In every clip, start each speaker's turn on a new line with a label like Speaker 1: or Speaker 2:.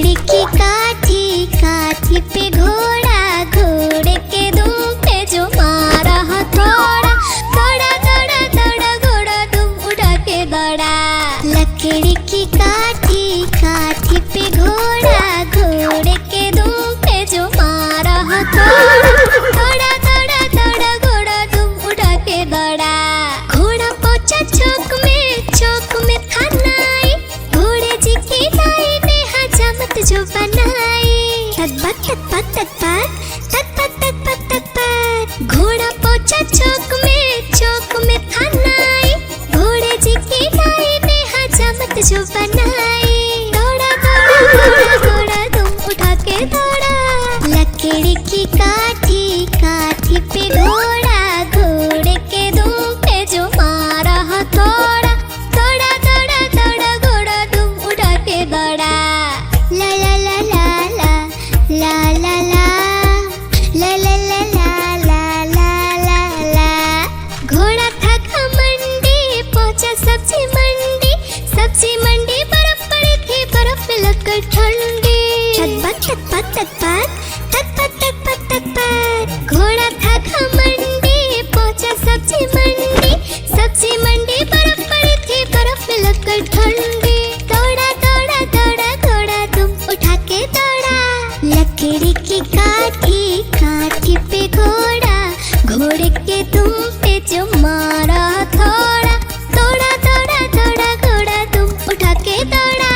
Speaker 1: लकड़ी की काठी, काठी पे घोड़ा, घोड़े के दुम पे जो मारा हथौड़ा, दौड़ा दौड़ा दौड़ा घोड़ा दुम उठा के दौड़ा। लकड़ी की काठी, काठी पे घोड़ा, घोड़े के दुम पे जो मारा हथौड़ा, दौड़ा दौड़ा दौड़ा घोड़ा दुम उठा के दौड़ा। घोड़ा पहुंचा चौक में था नाई, घोड़े जी की नाई ने हजामत जो बनाई। तकबक तकबक तकबक तकबक तकबक तकबक। घोड़ा पहुंचा चौक में था नाई, घोड़े जी की नाई ने हजामत जो बनाई। दौड़ा दौड़ा दौड़ा घोड़ा दुम उठा के दौड़ा। लकड़ी की काठी, काठी पे घोड़ा, घोड़े के दुम पे जो मारा हथौड़ा, दौड़ा दौड़ा दौड़ा घोड़ा दुम उठा के दौड़ा। ला ला ला ला ला ला ला ला ला ला ला ला ला ला ला। घोड़ा था घमंडी, पहुंचा सब्जी मंडी, सब्जी मंडी बर्फ पड़ी थी, बर्फ में लगकर ठंडी। तकबक तकबक तकबक तकबक तकबक तकबक। घोड़ा था घमंडी, पहुंचा सब्जी मंडी, सब्जी मंडी बर्फ पड़ी थी, बर्फ में लगकर ठंडी। दौड़ा दौड़ा दौड़ा घोड़ा दुम उठा के दौड़ा। लकड़ी की काठी, काठी पे घोड़ा, घोड़े के दुम पे जो मारा हथौड़ा, दौड़ा दौड़ा दौड़ा घोड़ा दुम उठा के दौड़ा।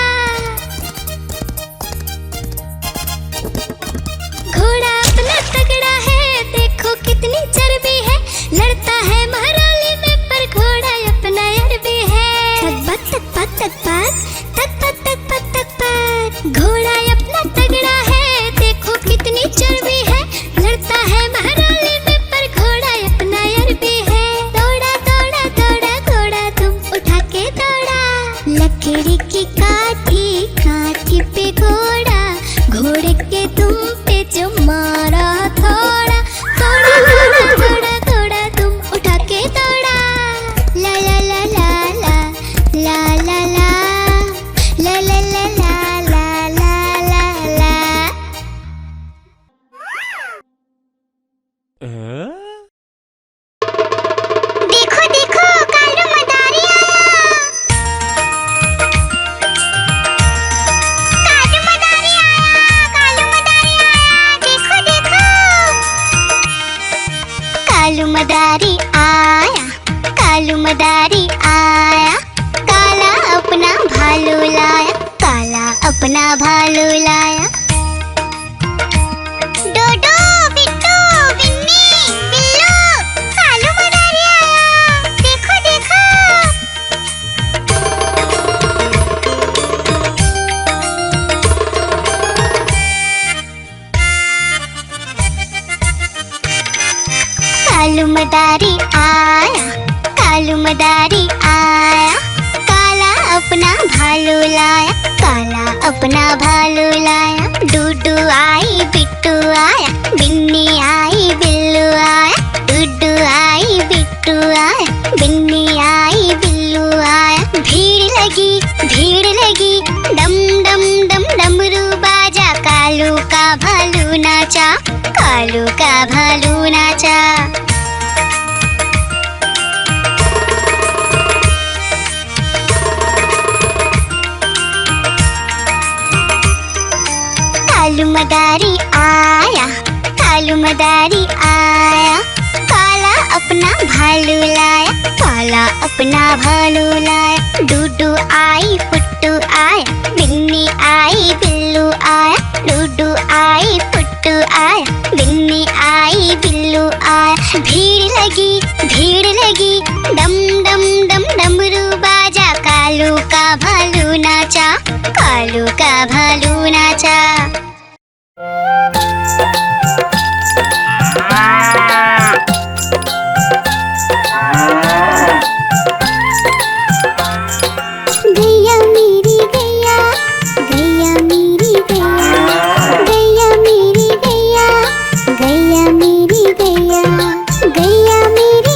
Speaker 1: घोड़ा अपना तगड़ा है, देखो कितनी चर्बी है, लड़ता है महराली में पर घोड़ा अपना अरबी है। तकबक तकबक तकबक तकबक तकबक तकबक। घोड़ा अपना तगड़ा है, देखो कितनी चर्बी है, लड़ता है महराली में पर घोड़ा अपना अरबी है। दौड़ा दौड़ा दौड़ा घोड़ा तुम उठा के दौड़ा। लकड़ी की काठी, काठी पे घोड़ा, घोड़े के दुम पे जो मारा हथौड़ा, दौड़ा दौड़ा दौड़ा घोड़ा तुम उठा के दौड़ा। ला ला ला ला ला ला ला ला ला ला ला ला ला ला ला ला। देखो देखो कालू मदारी आया। कालू मदारी आया, कालू मदारी आया, देखो देखो। कालू मदारी आया, कालू मदारी आया, काला अपना भालू लाया, काला अपना भालू लाया। डोडो बिट्टू बिन्नी बिल्लू, कालू मदारी आया, देखो देखो। कालू मदारी आया, कालू मदारी आया, काला अपना भालू लाया, काला अपना भालू लाया। डूडू आई बिट्टू आया, बिन्नी आई बिल्लू आया, डूडू आई बिट्टू आया, बिन्नी आई बिल्लू आया। भीड़ लगी डम डम डम डमरू बाजा, कालू का भालू नाचा, कालू का भालू नाचा। कालू मदारी आया, कालू मदारी आया, काला अपना भालू लाया, काला अपना भालू लाया। डूडू आई पुट्टू आया, बिन्नी आई बिल्लू आया, डूडू आई पुट्टू आया, बिन्नी आई बिल्लू आया। भीड़ लगी डम डम डम डमरू बाजा, कालू का भालू नाचा, कालू का भालू नाचा। गैया मेरी गैया, गैया मेरी गैया, गैया मेरी गैया, गैया मेरी गैया, गैया मेरी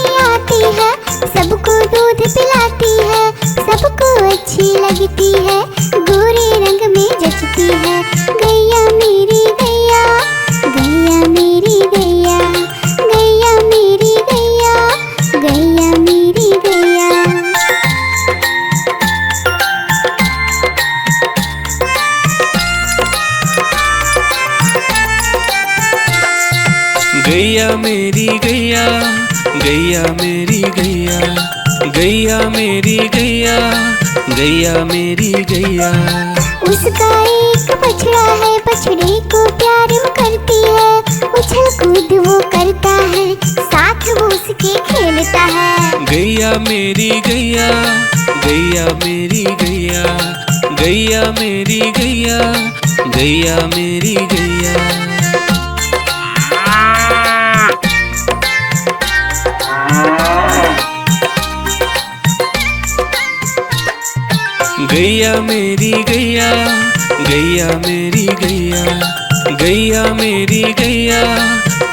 Speaker 2: गैया मेरी गैया, गैया मेरी गैया, गैया मेरी गैया, गैया मेरी गैया।
Speaker 1: उसका एक बछड़ा है, बछड़े को प्यार वो करती है, उछल कूद वो करता है, साथ वो उसके खेलता है।
Speaker 2: गैया मेरी गैया, गैया मेरी गैया, गैया मेरी गैया, गैया मेरी गैया। गैया मेरी गैया, गैया मेरी गैया, गैया मेरी गैया,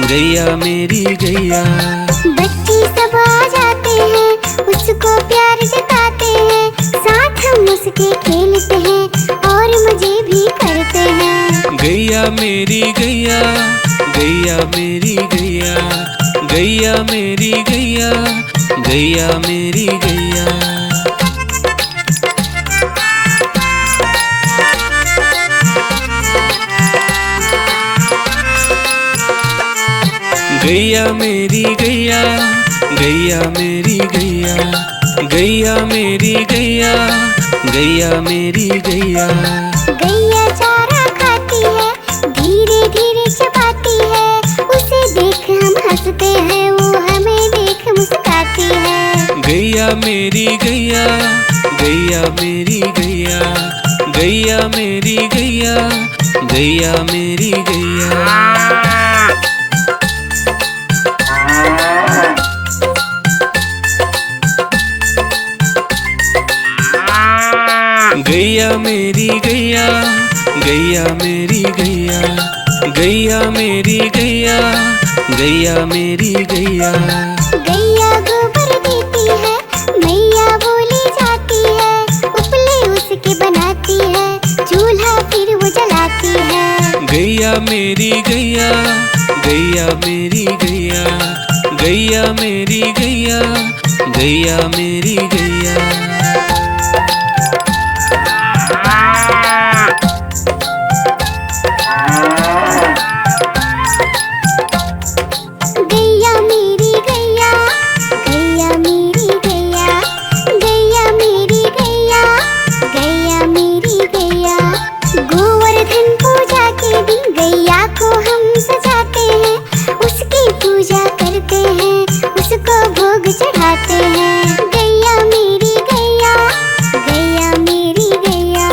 Speaker 2: गैया मेरी गैया।
Speaker 1: बच्चे सब आ जाते हैं, उसको प्यार जताते हैं, साथ हम उसके खेलते हैं और मजे भी करते हैं।
Speaker 2: गैया मेरी गैया, गैया मेरी गैया, गैया मेरी गैया, गैया मेरी गैया। गैया मेरी गैया, गैया मेरी गैया, गैया मेरी गैया, गैया मेरी गैया।
Speaker 1: गैया चारा खाती है, धीरे धीरे चबाती है, उसे देख हम हंसते हैं, वो हमें देख मुस्कुराती है।
Speaker 2: गैया मेरी गैया, गैया मेरी गैया, गैया मेरी गैया, गैया मेरी गैया। गैया मेरी गैया, गैया मेरी गैया, गैया मेरी गैया, गैया मेरी गैया।
Speaker 1: गैया गोबर देती है, मैया बोली जाती है, उपले उसके बनाती है, चूल्हा फिर वो जलाती है।
Speaker 2: गैया मेरी गैया, गैया मेरी गैया, गैया मेरी गैया, गैया मेरी गैया।
Speaker 1: गैया मेरी गैया, गैया मेरी गैया, गैया मेरी गैया, गैया मेरी गैया। गोवर्धन पूजा के दिन गैया को हम सजाते हैं, उसकी पूजा करते हैं, उसको भोग चढ़ाते हैं। गैया मेरी गैया, गैया मेरी गैया।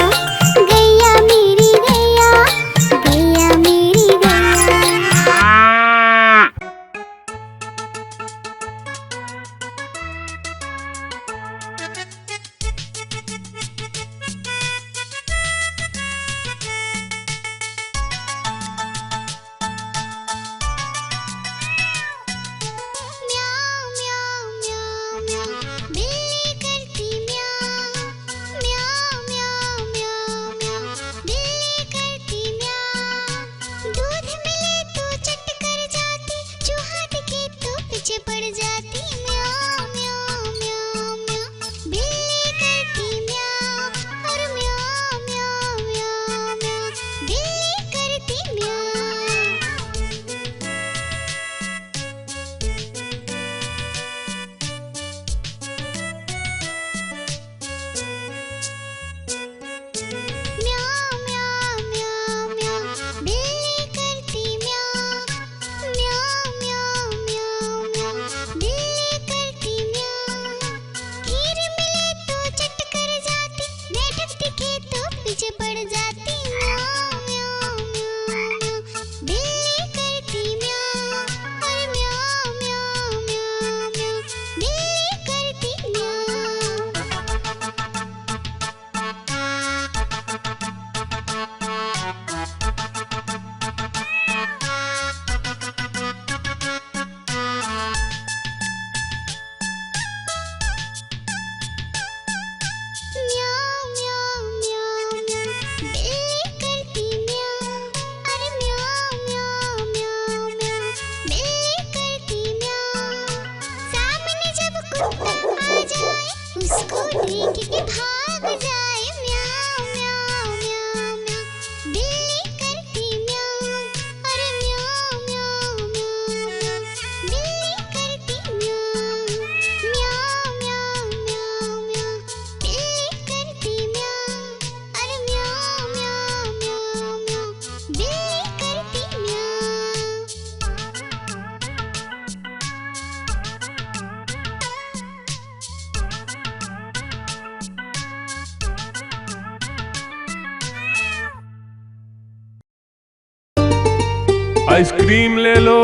Speaker 3: आइसक्रीम ले लो,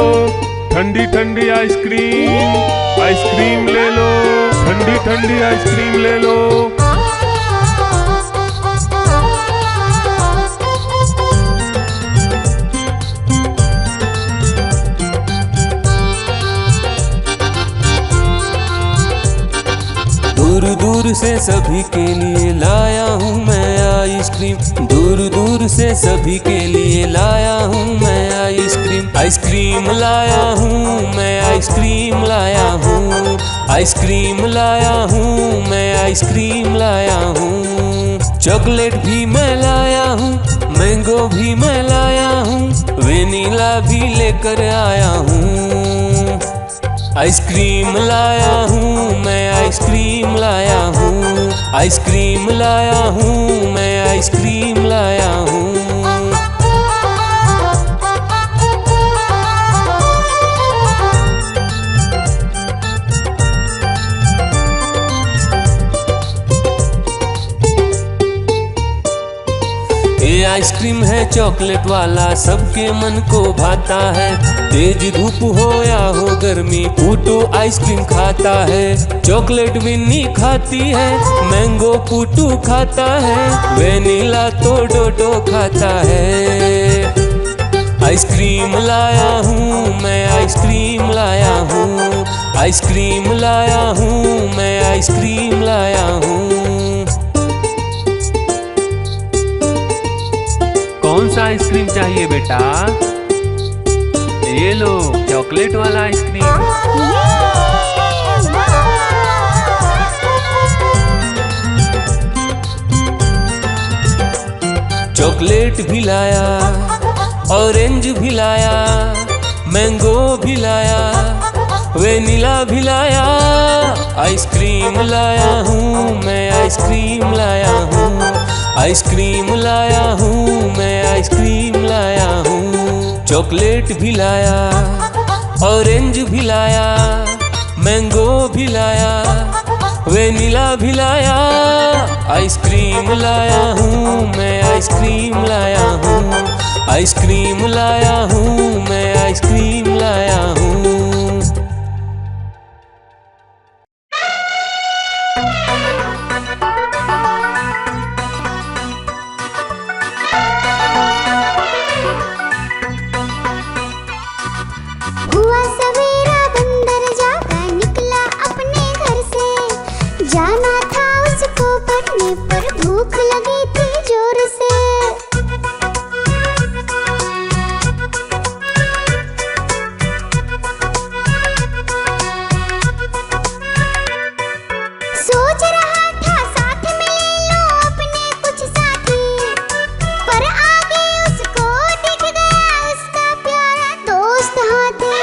Speaker 3: ठंडी ठंडी आइसक्रीम। आइसक्रीम ले लो, ठंडी ठंडी आइसक्रीम ले लो।
Speaker 2: दूर दूर से सभी के लिए लाया हूँ मैं आइसक्रीम। दूर दूर से सभी के लिए लाया हूँ मैं आइसक्रीम। आइसक्रीम लाया हूँ मैं, आइसक्रीम लाया हूँ। आइसक्रीम लाया हूँ मैं, आइसक्रीम लाया हूँ। चॉकलेट भी मैं लाया हूँ, मैंगो भी मैं लाया हूँ, वेनिला भी लेकर आया हूँ। आइसक्रीम लाया हूँ मैं, आइसक्रीम लाया हूँ। आइसक्रीम लाया हूँ मैं, आइसक्रीम लाया हूँ। ये आइसक्रीम है चॉकलेट वाला, सबके मन को भाता है। तेज धूप हो या हो गर्मी, पूटू आइसक्रीम खाता है। चॉकलेट विन्नी खाती है, मैंगो पूटू खाता है, वेनिला तो डोडो खाता है। आइसक्रीम लाया हूँ मैं, आइसक्रीम लाया हूँ। आइसक्रीम लाया हूँ मैं, आइसक्रीम लाया हूँ।
Speaker 4: कौन सा आइसक्रीम चाहिए बेटा? ये लो चॉकलेट वाला आइसक्रीम।
Speaker 2: चॉकलेट भी लाया, ऑरेंज भी लाया, मैंगो भी लाया, वेनिला भी लाया। आइसक्रीम लाया हूँ मैं, आइसक्रीम लाया हूँ। आइसक्रीम लाया हूँ मैं, आइसक्रीम लाया हूँ। चॉकलेट भी लाया, ऑरेंज भी लाया, मैंगो भी लाया, वेनिला भी लाया। आइसक्रीम लाया हूँ मैं, आइसक्रीम लाया हूँ। आइसक्रीम लाया हूँ मैं, आइसक्रीम लाया हूँ।
Speaker 1: हुआ सवेरा बंदर जागा निकला अपने घर से। जाना था उसको पढ़ने पर भूख लगी थी जोर से। सोच रहा था साथ में ले लो अपने कुछ साथी, पर आगे उसको दिख गया उसका प्यारा दोस्त हाथी।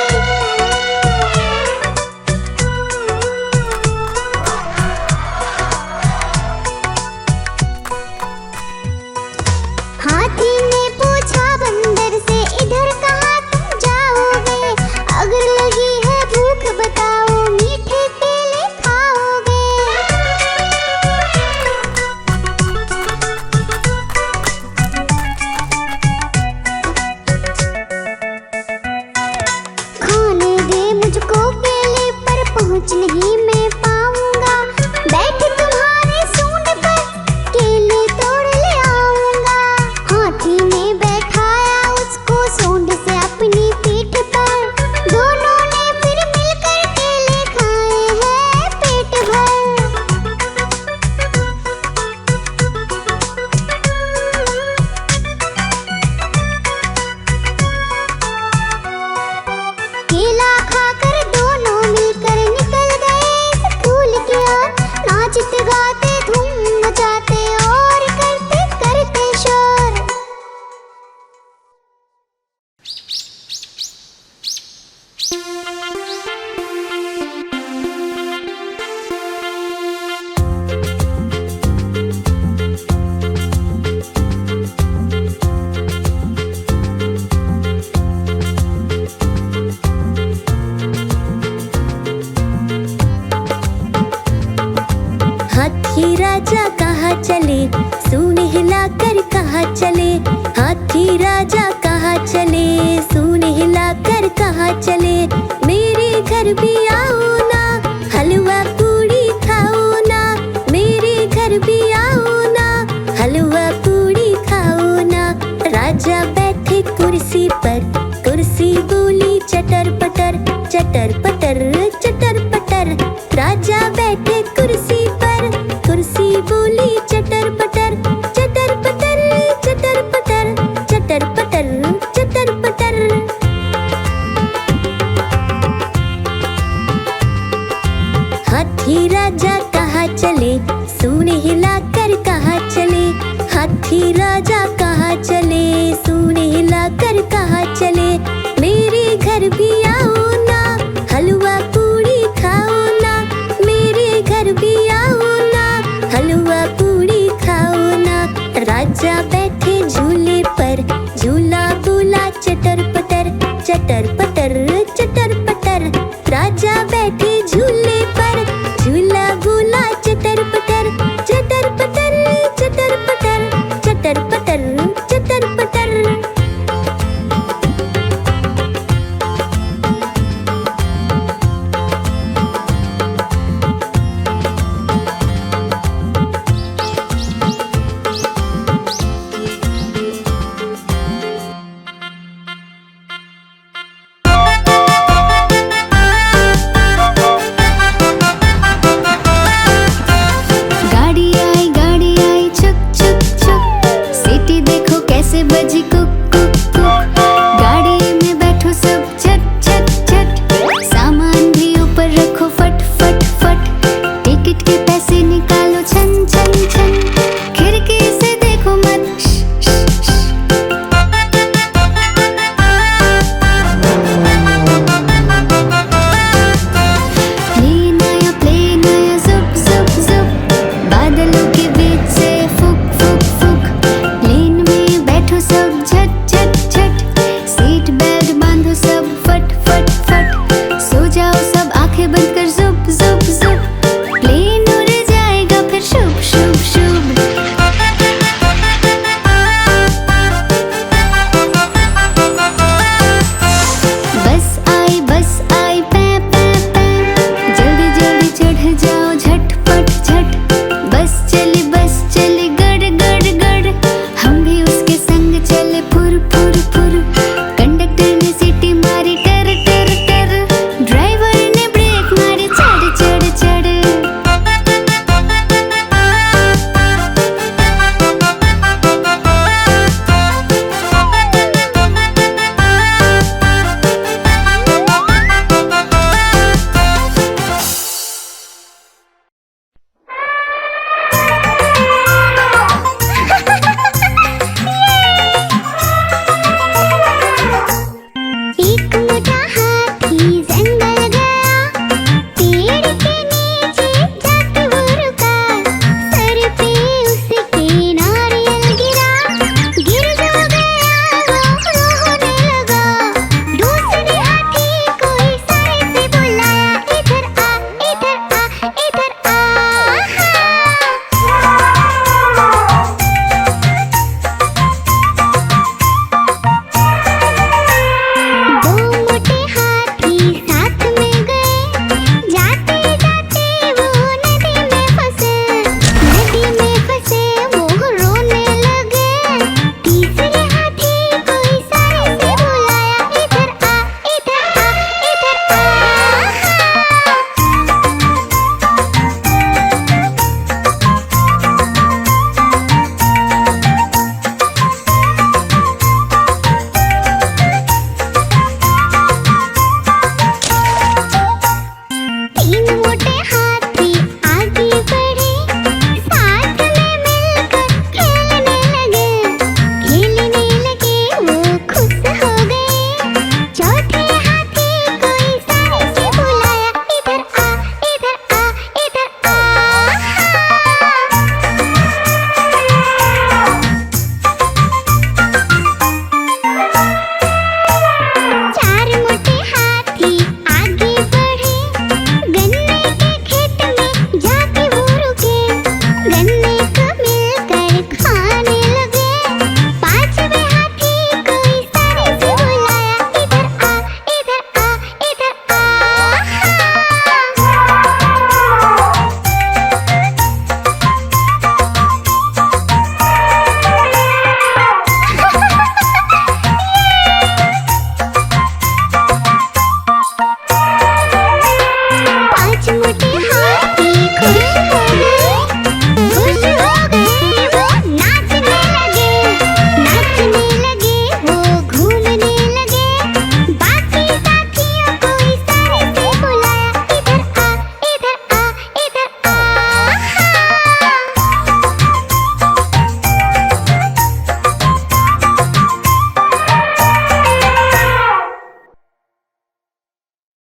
Speaker 1: हाथी ने पूछा बंदर से, इधर कहाँ तुम जाओगे? अगर लगी है भूख बताओ, मीठे केले खाओगे? खाने दे मुझको केले, पर पहुँच नहीं मैं पाऊंगा। बैठ तुम्हारे सूंड पर, केले तोड़ ले आऊंगा। हाथी ने बैठाया उसको सूंड से अपनी पीठ पर। दोनों ने फिर मिलकर केले खाए हैं पेट भर। केला खाकर दोनों मिलकर निकल गए स्कूल की ओर। नाचते गाते धूम मचाते और करते करते शोर।
Speaker 5: हाथी राजा कहाँ चले, सूंड हिलाकर कहाँ चले। हाथी राजा कहाँ चले, सूंड मेरे घर भी आओ ना, हलवा पूड़ी खाओ ना, मेरे घर भी आओ ना, हलवा पूड़ी खाओ ना। राजा बैठे कुर्सी पर, कुर्सी बोली चटर पटर, चटर पटर चटर पटर। राजा बैठे कुर्सी पर, कुर्सी बोली चटर पटर, चटर पटर चटर पटर, चटर पटर चटर पटर। हाथी राजा कहाँ चले, सूंड हिलाकर कहाँ चले, हाथी राजा कहाँ चले, सूंड हिलाकर कहाँ चले। मेरे घर भी आओ ना, हलवा पूड़ी खाओ ना, मेरे घर भी आओ ना, हलवा पूड़ी खाओ ना। राजा बैठे झूले पर, झूला बोला चटर पटर, चटर